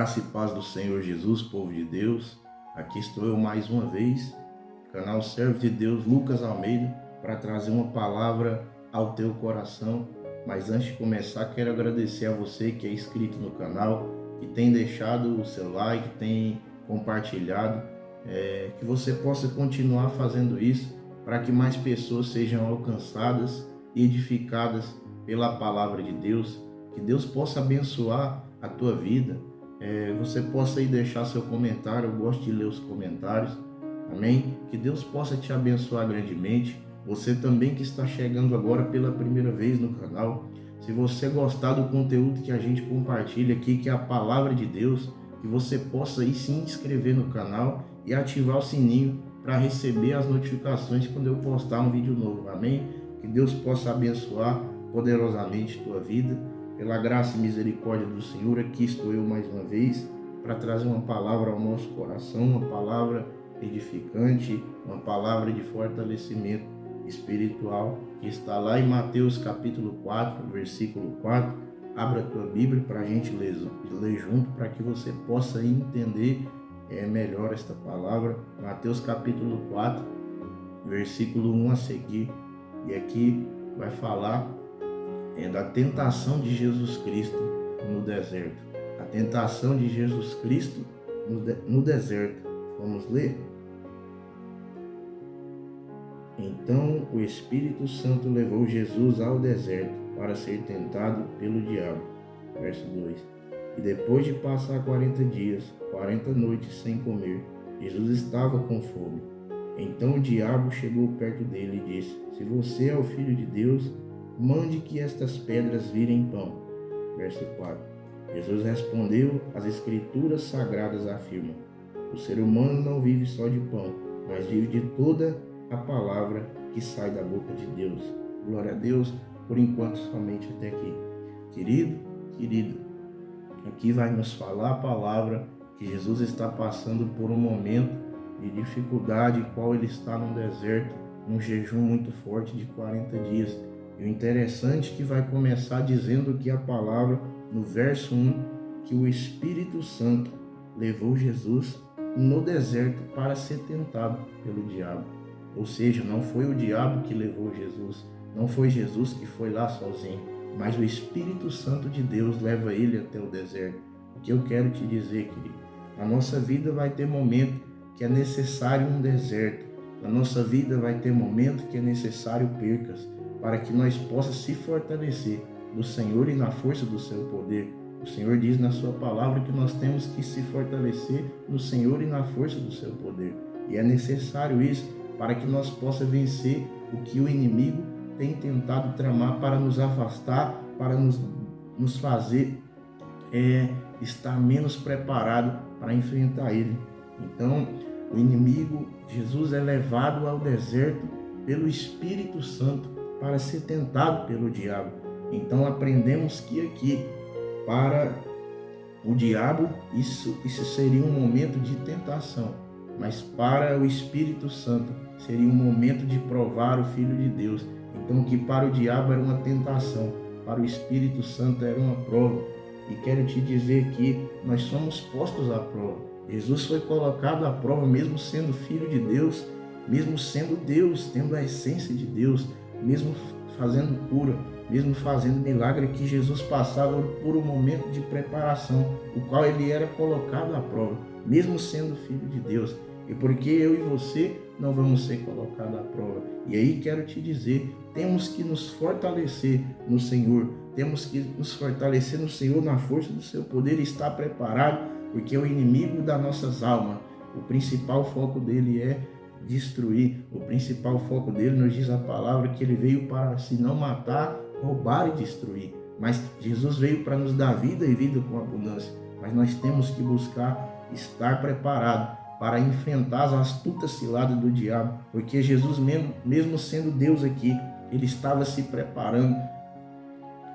Graça e paz do Senhor Jesus, povo de Deus. Aqui estou eu mais uma vez, canal Servo de Deus Lucas Almeida, para trazer uma palavra ao teu coração. Mas antes de começar, quero agradecer a você que é inscrito no canal, que tem deixado o seu like, tem compartilhado, que você possa continuar fazendo isso para que mais pessoas sejam alcançadas e edificadas pela palavra de Deus, que Deus possa abençoar a tua vida. Você possa aí deixar seu comentário, eu gosto de ler os comentários, amém? Que Deus possa te abençoar grandemente. Você também que está chegando agora pela primeira vez no canal, se você gostar do conteúdo que a gente compartilha aqui, que é a palavra de Deus, que você possa aí se inscrever no canal e ativar o sininho para receber as notificações quando eu postar um vídeo novo, amém? Que Deus possa abençoar poderosamente tua vida. Pela graça e misericórdia do Senhor, aqui estou eu mais uma vez para trazer uma palavra ao nosso coração, uma palavra edificante, uma palavra de fortalecimento espiritual, que está lá em Mateus capítulo 4, versículo 4. Abra a tua Bíblia para a gente ler junto, para que você possa entender melhor esta palavra. Mateus capítulo 4, versículo 1 a seguir. E aqui vai falar da tentação de Jesus Cristo no deserto. A tentação de Jesus Cristo no deserto. Vamos ler? Então o Espírito Santo levou Jesus ao deserto para ser tentado pelo diabo. Verso 2. E depois de passar 40 dias, 40 noites sem comer, Jesus estava com fome. Então o diabo chegou perto dele e disse: Se você é o Filho de Deus, mande que estas pedras virem pão. Verso 4. Jesus respondeu: As Escrituras Sagradas afirmam: o ser humano não vive só de pão, mas vive de toda a palavra que sai da boca de Deus. Glória a Deus, por enquanto somente até aqui. Querido, aqui vai nos falar a palavra que Jesus está passando por um momento de dificuldade, qual ele está no deserto, num jejum muito forte de 40 dias. E o interessante é que vai começar dizendo que a palavra, no verso 1, que o Espírito Santo levou Jesus no deserto para ser tentado pelo diabo. Ou seja, não foi o diabo que levou Jesus, não foi Jesus que foi lá sozinho, mas o Espírito Santo de Deus leva ele até o deserto. O que eu quero te dizer, querido, na nossa vida vai ter momento que é necessário um deserto, na nossa vida vai ter momento que é necessário percas, para que nós possamos se fortalecer no Senhor e na força do seu poder. O Senhor diz na sua palavra que nós temos que se fortalecer no Senhor e na força do seu poder. E é necessário isso para que nós possamos vencer o que o inimigo tem tentado tramar para nos afastar, para nos fazer estar menos preparado para enfrentar ele. Então, o inimigo, Jesus é levado ao deserto pelo Espírito Santo para ser tentado pelo diabo. Então aprendemos que aqui, para o diabo, isso seria um momento de tentação, mas para o Espírito Santo seria um momento de provar o Filho de Deus. Então que para o diabo era uma tentação, para o Espírito Santo era uma prova. E quero te dizer que nós somos postos à prova. Jesus foi colocado à prova mesmo sendo Filho de Deus, mesmo sendo Deus, tendo a essência de Deus, mesmo fazendo cura, mesmo fazendo milagre, que Jesus passava por um momento de preparação, o qual ele era colocado à prova, mesmo sendo Filho de Deus. E porque eu e você não vamos ser colocados à prova? E aí quero te dizer, temos que nos fortalecer no Senhor, temos que nos fortalecer no Senhor, na força do seu poder, e estar preparado, porque o inimigo das nossas almas, o principal foco dele é destruir. O principal foco dele, nos diz a palavra, que ele veio para se não matar, roubar e destruir. Mas Jesus veio para nos dar vida e vida com abundância. Mas nós temos que buscar estar preparado para enfrentar as astutas ciladas do diabo, porque Jesus, mesmo sendo Deus aqui, ele estava se preparando.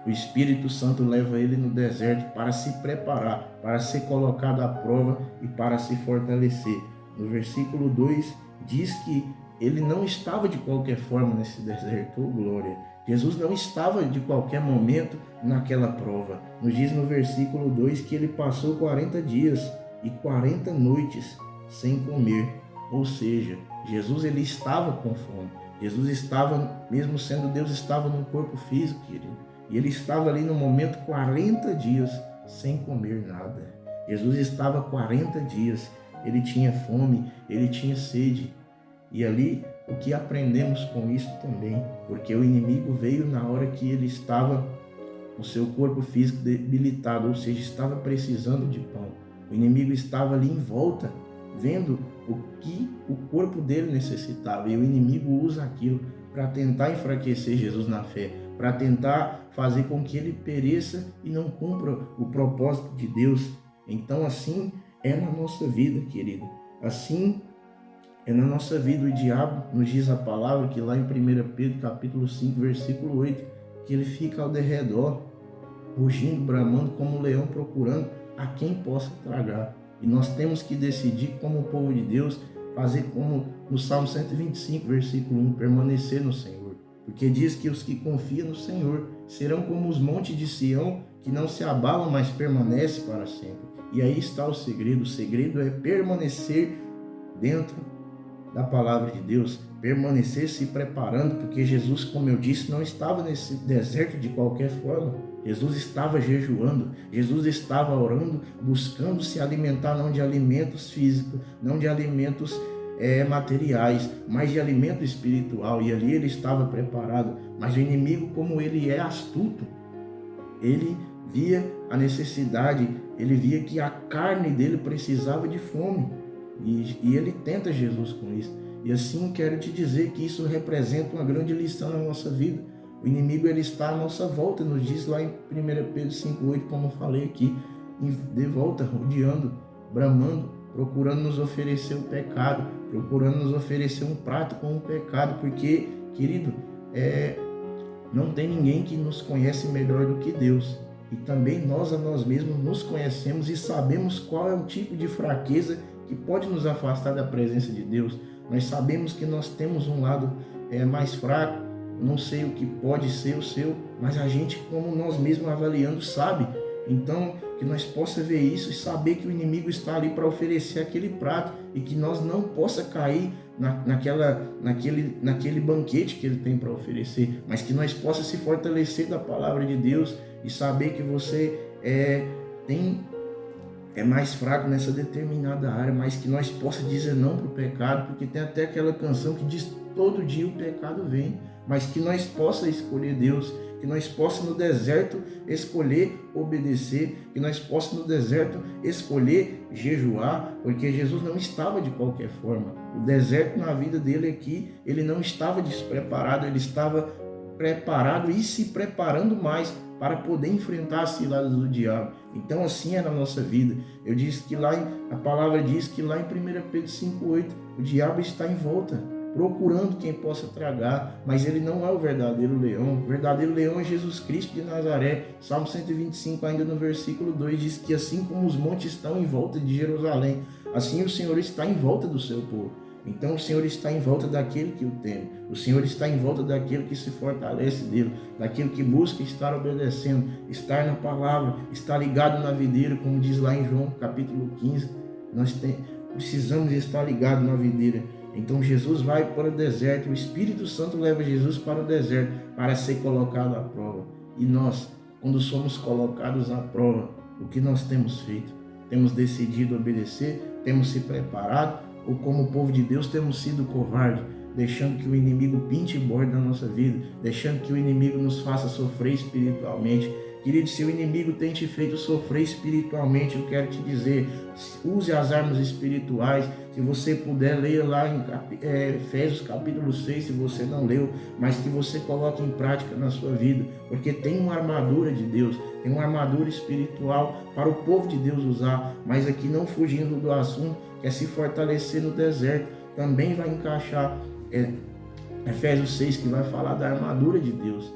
O Espírito Santo leva ele no deserto para se preparar, para ser colocado à prova e para se fortalecer. No versículo 2 diz que ele não estava de qualquer forma nesse deserto, oh glória. Jesus não estava de qualquer momento naquela prova. Nos diz no versículo 2 que ele passou 40 dias e 40 noites sem comer. Ou seja, Jesus ele estava com fome. Jesus estava, mesmo sendo Deus, estava no corpo físico, querido. E ele estava ali no momento 40 dias sem comer nada. Jesus estava 40 dias. Ele tinha fome, ele tinha sede. E ali o que aprendemos com isso também, porque o inimigo veio na hora que ele estava com seu corpo físico debilitado, ou seja, estava precisando de pão. O inimigo estava ali em volta, vendo o que o corpo dele necessitava, e o inimigo usa aquilo para tentar enfraquecer Jesus na fé, para tentar fazer com que ele pereça e não cumpra o propósito de Deus. Então assim é na nossa vida, querido. Assim é na nossa vida. O diabo nos diz a palavra que lá em 1 Pedro capítulo 5, versículo 8, que ele fica ao derredor, rugindo, bramando como um leão, procurando a quem possa tragar. E nós temos que decidir, como o povo de Deus, fazer como no Salmo 125, versículo 1, permanecer no Senhor. Porque diz que os que confiam no Senhor serão como os montes de Sião, que não se abalam, mas permanecem para sempre. E aí está o segredo é permanecer dentro da palavra de Deus, permanecer se preparando, porque Jesus, como eu disse, não estava nesse deserto de qualquer forma. Jesus estava jejuando, Jesus estava orando, buscando se alimentar não de alimentos físicos, não de alimentos materiais, mas de alimento espiritual, e ali ele estava preparado. Mas o inimigo, como ele é astuto, ele via a necessidade, ele via que a carne dele precisava de fome, e ele tenta Jesus com isso. E assim quero te dizer que isso representa uma grande lição na nossa vida. O inimigo ele está à nossa volta, nos diz lá em 1 Pedro 5,8, como falei aqui, de volta, rodeando, bramando, procurando nos oferecer o pecado, procurando nos oferecer um prato com o pecado, porque, querido, não tem ninguém que nos conhece melhor do que Deus. E também nós a nós mesmos nos conhecemos e sabemos qual é o tipo de fraqueza que pode nos afastar da presença de Deus. Nós sabemos que nós temos um lado mais fraco, não sei o que pode ser o seu, mas a gente, como nós mesmos avaliando, sabe. Então, que nós possa ver isso e saber que o inimigo está ali para oferecer aquele prato e que nós não possa cair naquele banquete que ele tem para oferecer, mas que nós possa se fortalecer da palavra de Deus e saber que você é mais fraco nessa determinada área, mas que nós possa dizer não para o pecado, porque tem até aquela canção que diz todo dia o pecado vem, mas que nós possa escolher Deus, que nós possa no deserto escolher obedecer, que nós possa no deserto escolher jejuar, porque Jesus não estava de qualquer forma. O deserto na vida dele aqui, ele não estava despreparado, ele estava preparado e se preparando mais para poder enfrentar as ciladas do diabo. Então assim é na nossa vida. Eu disse que a palavra diz que lá em 1 Pedro 5,8, o diabo está em volta, procurando quem possa tragar, mas ele não é o verdadeiro leão. O verdadeiro leão é Jesus Cristo de Nazaré. Salmo 125, ainda no versículo 2, diz que assim como os montes estão em volta de Jerusalém, assim o Senhor está em volta do seu povo. Então o Senhor está em volta daquele que o teme, o Senhor está em volta daquele que se fortalece dele, daquele que busca estar obedecendo, estar na palavra, estar ligado na videira, como diz lá em João capítulo 15, nós precisamos estar ligados na videira. Então Jesus vai para o deserto, o Espírito Santo leva Jesus para o deserto para ser colocado à prova. E nós, quando somos colocados à prova, o que nós temos feito? Temos decidido obedecer, temos se preparado, ou como o povo de Deus temos sido covarde, deixando que o inimigo pinte e borde na nossa vida, deixando que o inimigo nos faça sofrer espiritualmente. Querido, se o inimigo tem te feito sofrer espiritualmente, eu quero te dizer, use as armas espirituais. Se você puder, leia lá em Efésios capítulo 6, se você não leu, mas que você coloque em prática na sua vida, porque tem uma armadura de Deus, tem uma armadura espiritual para o povo de Deus usar, mas aqui não fugindo do assunto, que é se fortalecer no deserto, também vai encaixar Efésios 6, que vai falar da armadura de Deus.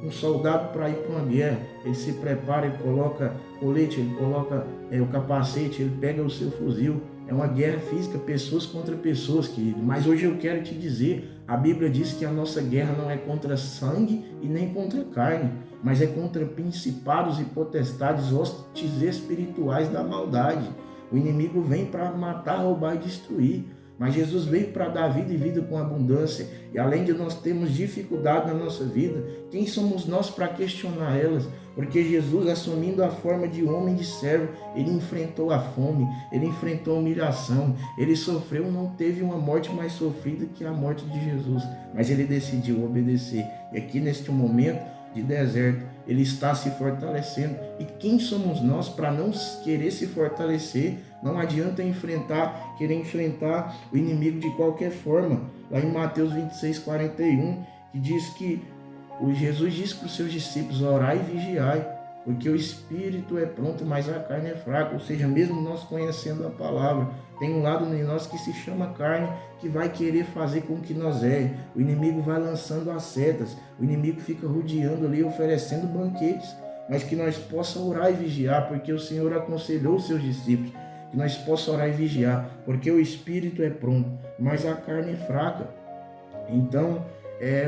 Um soldado, para ir para uma guerra, ele se prepara, ele coloca colete, ele coloca o capacete, ele pega o seu fuzil. É uma guerra física, pessoas contra pessoas, querido. Mas hoje eu quero te dizer, A Bíblia diz que a nossa guerra não é contra sangue e nem contra carne, mas é contra principados e potestades, hostes espirituais da maldade. O inimigo vem para matar, roubar e destruir. Mas Jesus veio para dar vida e vida com abundância. E além de nós termos dificuldade na nossa vida, quem somos nós para questionar elas? Porque Jesus, assumindo a forma de homem de servo, ele enfrentou a fome, ele enfrentou a humilhação, ele sofreu, não teve uma morte mais sofrida que a morte de Jesus. Mas ele decidiu obedecer. E aqui neste momento de deserto, ele está se fortalecendo. E quem somos nós para não querer se fortalecer? Não adianta querer enfrentar o inimigo de qualquer forma. Lá em Mateus 26:41, que diz que Jesus disse para os seus discípulos: orai e vigiai, porque o espírito é pronto, mas a carne é fraca. Ou seja, mesmo nós conhecendo a palavra, tem um lado em nós que se chama carne, que vai querer fazer com que nós erremos. O inimigo vai lançando as setas, o inimigo fica rodeando ali, oferecendo banquetes, mas que nós possamos orar e vigiar, porque o Senhor aconselhou os seus discípulos, que nós possamos orar e vigiar, porque o espírito é pronto, mas a carne é fraca. Então,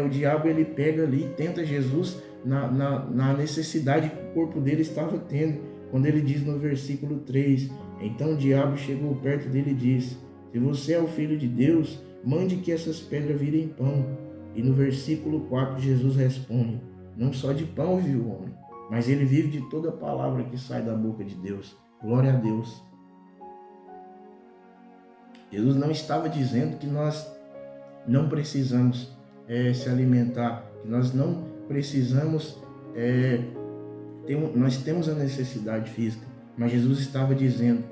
o diabo ele pega ali e tenta Jesus na necessidade que o corpo dele estava tendo, quando ele diz no versículo 3, então o diabo chegou perto dele e disse: se você é o Filho de Deus, mande que essas pedras virem pão. E no versículo 4 Jesus responde: não só de pão vive o homem, mas ele vive de toda palavra que sai da boca de Deus. Glória a Deus. Jesus não estava dizendo que nós não precisamos se alimentar, que nós não precisamos, nós temos a necessidade física, mas Jesus estava dizendo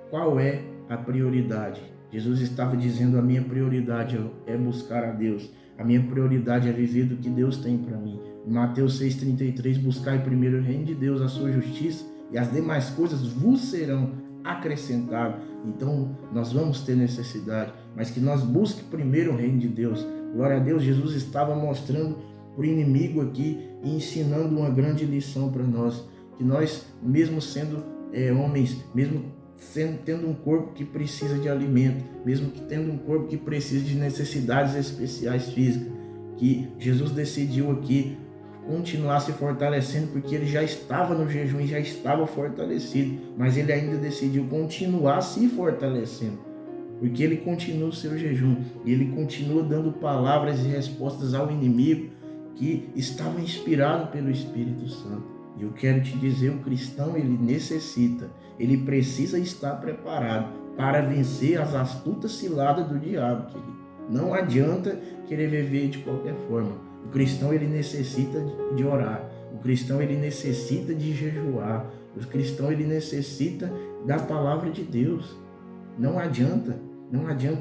qual é a prioridade. Jesus estava dizendo: a minha prioridade é buscar a Deus, a minha prioridade é viver do que Deus tem para mim. Em Mateus 6,33, buscai primeiro o reino de Deus, a sua justiça, e as demais coisas vos serão acrescentadas. Então nós vamos ter necessidade, mas que nós busquemos primeiro o reino de Deus. Glória a Deus. Jesus estava mostrando para o inimigo aqui e ensinando uma grande lição para nós, que nós, mesmo sendo homens, mesmo tendo um corpo que precisa de alimento, mesmo que tendo um corpo que precisa de necessidades especiais físicas, que Jesus decidiu aqui continuar se fortalecendo, porque ele já estava no jejum e já estava fortalecido, mas ele ainda decidiu continuar se fortalecendo, porque ele continua o seu jejum e ele continua dando palavras e respostas ao inimigo que estava inspirado pelo Espírito Santo. E eu quero te dizer, o cristão ele precisa estar preparado para vencer as astutas ciladas do diabo, querido. Não adianta querer viver de qualquer forma. O cristão ele necessita de orar, o cristão ele necessita de jejuar, o cristão ele necessita da palavra de Deus. Não adianta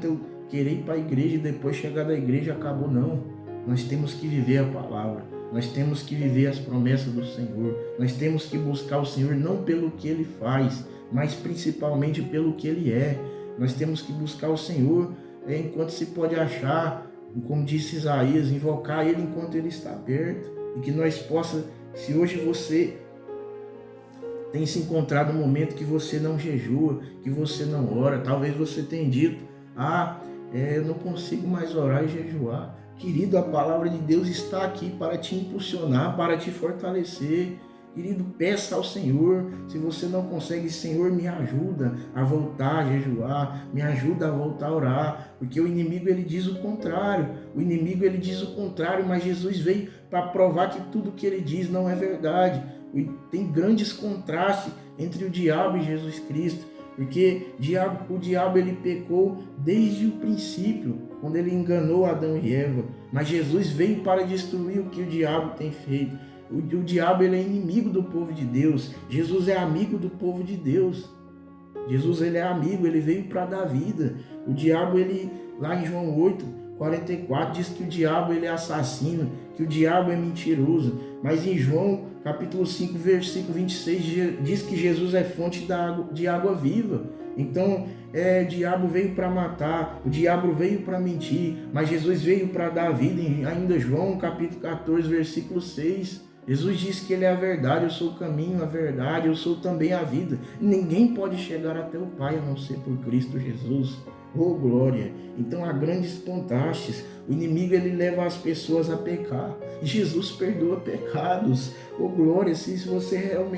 eu querer ir para a igreja e depois chegar da igreja acabou, não. Nós temos que viver a palavra, nós temos que viver as promessas do Senhor, nós temos que buscar o Senhor não pelo que Ele faz, mas principalmente pelo que Ele é. Nós temos que buscar o Senhor enquanto se pode achar, como disse Isaías, invocar Ele enquanto Ele está perto, e que nós possamos, se hoje você tem se encontrado no momento que você não jejua, que você não ora, talvez você tenha dito: eu não consigo mais orar e jejuar. Querido, a palavra de Deus está aqui para te impulsionar, para te fortalecer. Querido, peça ao Senhor. Se você não consegue, Senhor, me ajuda a voltar a jejuar, me ajuda a voltar a orar, porque o inimigo ele diz o contrário. Mas Jesus veio para provar que tudo que ele diz não é verdade. Tem grandes contrastes entre o diabo e Jesus Cristo, porque o diabo ele pecou desde o princípio, quando ele enganou Adão e Eva, mas Jesus veio para destruir o que o diabo tem feito. O diabo ele é inimigo do povo de Deus, Jesus é amigo do povo de Deus. Jesus ele é amigo, ele veio para dar vida. O diabo, ele, lá em João 8:44, diz que o diabo ele é assassino, que o diabo é mentiroso. Mas em João capítulo 5, versículo 26, diz que Jesus é fonte de água viva. Então, o diabo veio para matar, o diabo veio para mentir, mas Jesus veio para dar vida. Ainda João capítulo 14, versículo 6, Jesus disse que ele é a verdade, eu sou o caminho, a verdade, eu sou também a vida. Ninguém pode chegar até o Pai a não ser por Cristo Jesus. Oh, glória! Então há grandes contrastes. O inimigo ele leva as pessoas a pecar. Jesus perdoa pecados. Oh, glória! Se você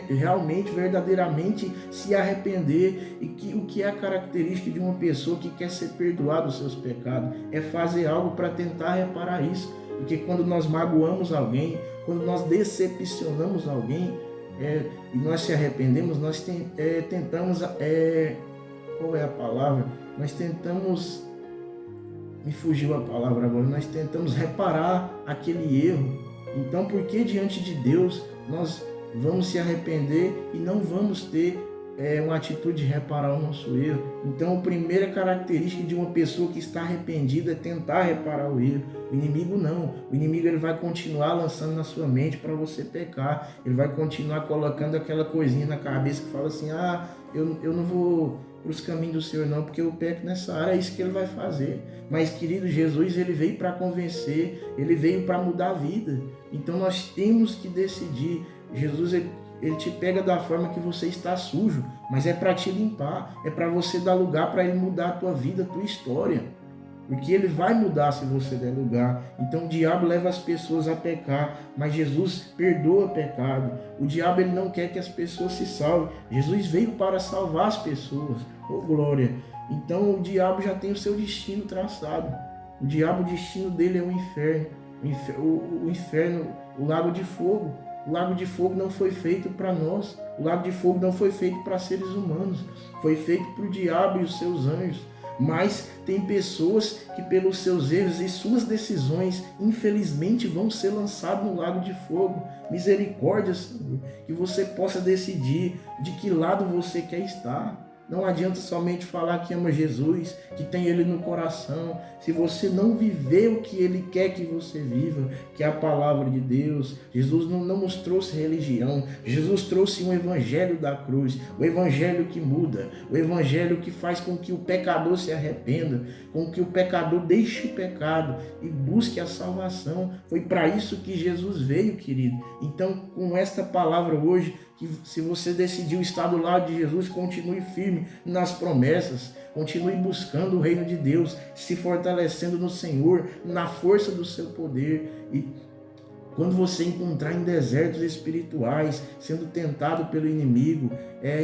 realmente, verdadeiramente se arrepender, e que o que é a característica de uma pessoa que quer ser perdoada dos seus pecados é fazer algo para tentar reparar isso. Porque quando nós magoamos alguém, quando nós decepcionamos alguém, e nós se arrependemos, nós tentamos, qual é a palavra? Nós tentamos, me fugiu a palavra agora, nós tentamos reparar aquele erro. Então, por que diante de Deus nós vamos se arrepender e não vamos ter uma atitude de reparar o nosso erro? Então, a primeira característica de uma pessoa que está arrependida é tentar reparar o erro. O inimigo não. O inimigo ele vai continuar lançando na sua mente para você pecar. Ele vai continuar colocando aquela coisinha na cabeça que fala assim, eu não vou para os caminhos do Senhor não, porque eu peco nessa área. É isso que ele vai fazer. Mas, querido, Jesus ele veio para convencer, ele veio para mudar a vida. Então, nós temos que decidir. Jesus ele te pega da forma que você está sujo, mas é para te limpar, é para você dar lugar para ele mudar a tua vida, a tua história. Porque ele vai mudar se você der lugar. Então o diabo leva as pessoas a pecar, mas Jesus perdoa pecado. O diabo ele não quer que as pessoas se salvem. Jesus veio para salvar as pessoas. Oh, glória! Então o diabo já tem o seu destino traçado. O diabo, o destino dele é o inferno. O inferno, o lago de fogo. O lago de fogo não foi feito para nós. O lago de fogo não foi feito para seres humanos. Foi feito para o diabo e os seus anjos. Mas tem pessoas que pelos seus erros e suas decisões, infelizmente, vão ser lançadas no lago de fogo. Misericórdia, Senhor, que você possa decidir de que lado você quer estar. Não adianta somente falar que ama Jesus, que tem Ele no coração, se você não viver o que Ele quer que você viva, que é a palavra de Deus. Jesus não nos trouxe religião, Jesus trouxe um evangelho da cruz, o evangelho que muda, o evangelho que faz com que o pecador se arrependa, com que o pecador deixe o pecado e busque a salvação. Foi para isso que Jesus veio, querido. Então, com esta palavra hoje, que se você decidiu estar do lado de Jesus, continue firme nas promessas, continue buscando o reino de Deus, se fortalecendo no Senhor, na força do seu poder. E quando você encontrar em desertos espirituais, sendo tentado pelo inimigo,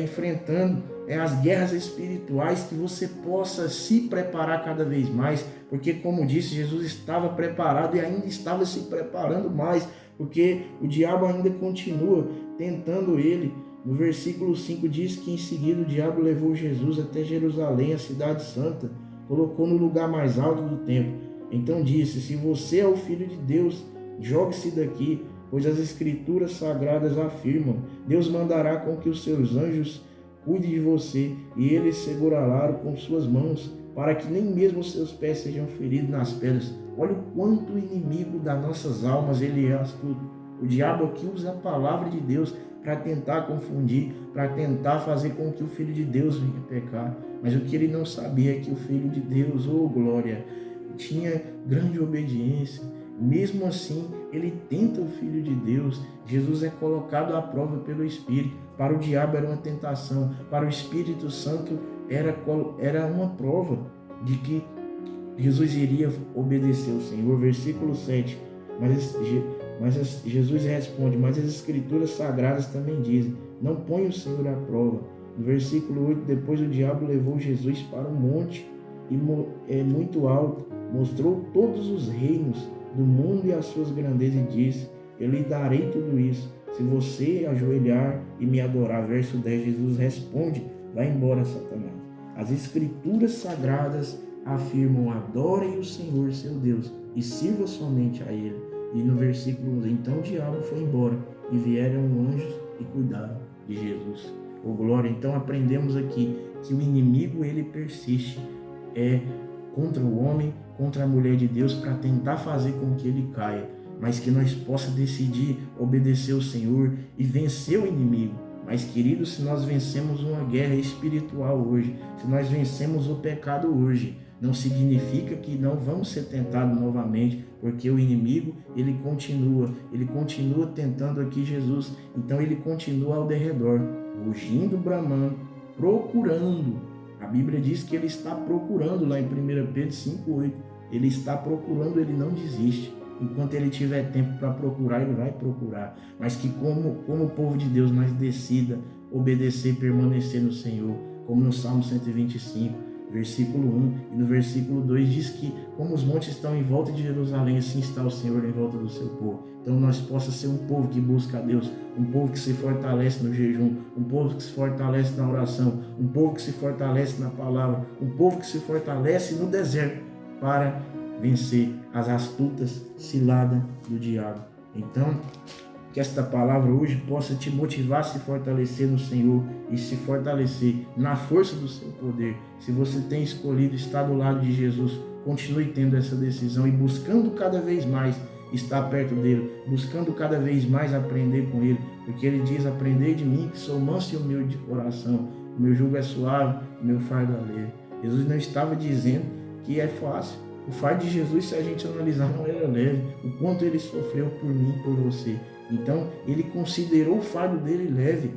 enfrentando as guerras espirituais, que você possa se preparar cada vez mais, porque como disse, Jesus estava preparado e ainda estava se preparando mais, porque o diabo ainda continua tentando ele. No versículo 5 diz que em seguida o diabo levou Jesus até Jerusalém, a cidade santa, colocou no lugar mais alto do templo. Então disse, se você é o Filho de Deus, jogue-se daqui, pois as escrituras sagradas afirmam, Deus mandará com que os seus anjos cuidem de você, e eles segurarão com suas mãos, para que nem mesmo os seus pés sejam feridos nas pedras. Olha o quanto o inimigo das nossas almas ele é astuto. O diabo aqui usa a palavra de Deus para tentar confundir, para tentar fazer com que o Filho de Deus venha pecar. Mas o que ele não sabia é que o Filho de Deus, oh glória, tinha grande obediência. Mesmo assim, ele tenta o Filho de Deus. Jesus é colocado à prova pelo Espírito. Para o diabo era uma tentação, para o Espírito Santo era uma prova de que Jesus iria obedecer ao Senhor. Versículo 7. Mas Jesus responde, mas as escrituras sagradas também dizem, não põe o Senhor à prova. No versículo 8, depois o diabo levou Jesus para um monte muito alto, mostrou todos os reinos do mundo e as suas grandezas e disse, eu lhe darei tudo isso, se você ajoelhar e me adorar. Verso 10, Jesus responde, vai embora, Satanás. As escrituras sagradas afirmam, adorem o Senhor seu Deus e sirva somente a Ele. E no versículo 11, então o diabo foi embora e vieram anjos e cuidaram de Jesus. Oh glória! Então aprendemos aqui que o inimigo ele persiste contra o homem, contra a mulher de Deus, para tentar fazer com que ele caia, mas que nós possa decidir obedecer ao Senhor e vencer o inimigo. Mas, queridos, se nós vencemos uma guerra espiritual hoje, se nós vencemos o pecado hoje, não significa que não vamos ser tentados novamente, porque o inimigo, ele continua tentando aqui Jesus, então ele continua ao derredor, rugindo, bramando, procurando. A Bíblia diz que ele está procurando, lá em 1 Pedro 5,8, ele está procurando, ele não desiste. Enquanto ele tiver tempo para procurar, ele vai procurar. Mas que como o povo de Deus, nós decida obedecer e permanecer no Senhor. Como no Salmo 125, versículo 1 e no versículo 2 diz que como os montes estão em volta de Jerusalém, assim está o Senhor em volta do seu povo. Então nós possa ser um povo que busca a Deus, um povo que se fortalece no jejum, um povo que se fortalece na oração, um povo que se fortalece na palavra, um povo que se fortalece no deserto para vencer as astutas ciladas do diabo. Então, que esta palavra hoje possa te motivar a se fortalecer no Senhor e se fortalecer na força do seu poder. Se você tem escolhido estar do lado de Jesus, continue tendo essa decisão e buscando cada vez mais estar perto dele, buscando cada vez mais aprender com ele, porque ele diz: aprendei de mim que sou manso e humilde de coração, o meu jugo é suave, o meu fardo é leve. Jesus não estava dizendo que é fácil. O fardo de Jesus, se a gente analisar, não era leve, o quanto ele sofreu por mim e por você. Então, ele considerou o fardo dele leve,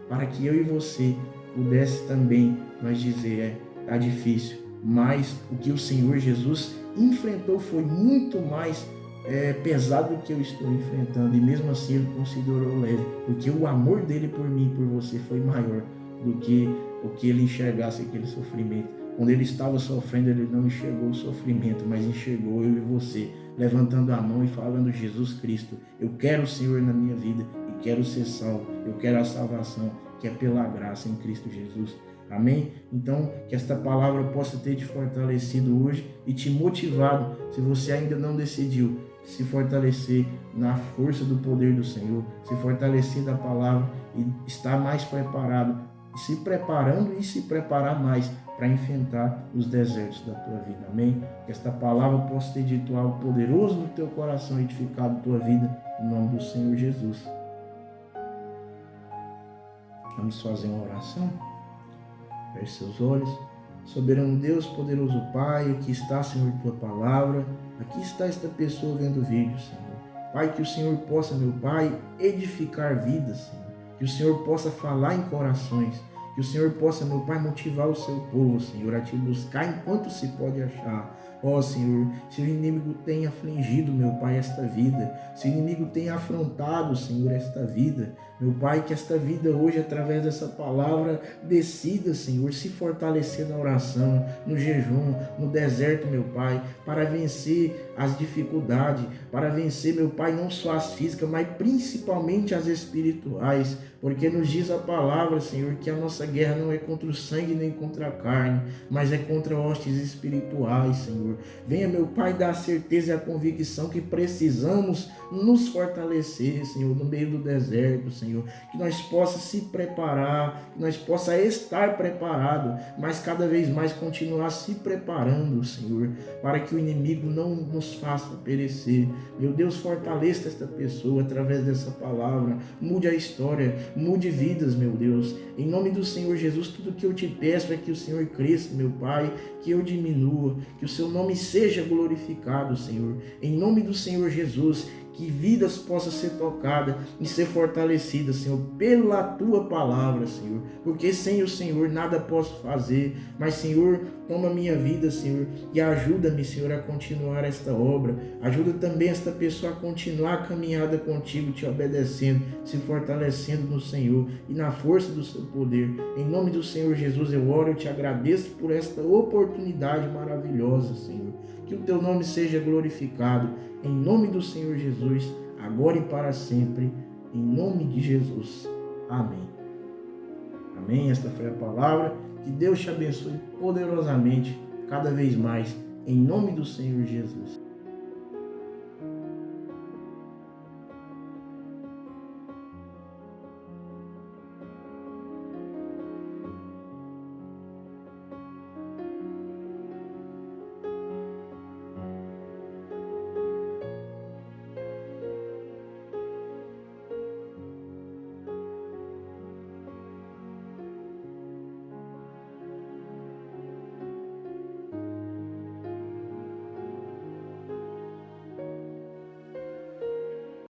para que eu e você pudesse também nós dizer: tá difícil, mas o que o Senhor Jesus enfrentou foi muito mais pesado do que eu estou enfrentando, e mesmo assim ele considerou leve, porque o amor dele por mim e por você foi maior do que o que ele enxergasse aquele sofrimento. Quando ele estava sofrendo, ele não enxergou o sofrimento, mas enxergou eu e você, levantando a mão e falando: Jesus Cristo, eu quero o Senhor na minha vida e quero ser salvo, eu quero a salvação que é pela graça em Cristo Jesus. Amém? Então, que esta palavra possa ter te fortalecido hoje e te motivado, se você ainda não decidiu, se fortalecer na força do poder do Senhor, se fortalecer da palavra e estar mais preparado, se preparando e se preparar mais para enfrentar os desertos da tua vida. Amém? Que esta palavra possa ter dito algo poderoso no teu coração e edificado a tua vida, em nome do Senhor Jesus. Vamos fazer uma oração? Feche seus olhos. Soberano Deus, poderoso Pai, aqui está, Senhor, tua palavra. Aqui está esta pessoa vendo o vídeo, Senhor. Pai, que o Senhor possa, meu Pai, edificar vidas, Senhor. Que o Senhor possa falar em corações. Que o Senhor possa, meu Pai, motivar o seu povo, Senhor, a te buscar enquanto se pode achar. Ó Senhor, se o inimigo tem afligido, meu Pai, esta vida, se o inimigo tem afrontado, Senhor, esta vida, meu Pai, que esta vida hoje, através dessa palavra, decida, Senhor, se fortalecer na oração, no jejum, no deserto, meu Pai, para vencer as dificuldades, para vencer, meu Pai, não só as físicas, mas principalmente as espirituais, porque nos diz a palavra, Senhor, que a nossa guerra não é contra o sangue nem contra a carne, mas é contra hostes espirituais, Senhor. Venha, meu Pai, dar a certeza e a convicção que precisamos nos fortalecer, Senhor, no meio do deserto, Senhor. Que nós possamos se preparar, que nós possamos estar preparados, mas cada vez mais continuar se preparando, Senhor, para que o inimigo não nos faça perecer. Meu Deus, fortaleça esta pessoa através dessa palavra. Mude a história, mude vidas, meu Deus. Em nome do Senhor Jesus, tudo que eu te peço é que o Senhor cresça, meu Pai, que eu diminua, que o seu nome seja glorificado, Senhor. Em nome do Senhor Jesus, que vidas possam ser tocadas e ser fortalecidas, Senhor, pela tua palavra, Senhor, porque sem o Senhor nada posso fazer, mas, Senhor, toma minha vida, Senhor, e ajuda-me, Senhor, a continuar esta obra, ajuda também esta pessoa a continuar a caminhada contigo, te obedecendo, se fortalecendo no Senhor e na força do seu poder. Em nome do Senhor Jesus eu oro e te agradeço por esta oportunidade maravilhosa, Senhor, que o teu nome seja glorificado. Em nome do Senhor Jesus, agora e para sempre, em nome de Jesus. Amém. Amém. Esta foi a palavra. Que Deus te abençoe poderosamente, cada vez mais, em nome do Senhor Jesus.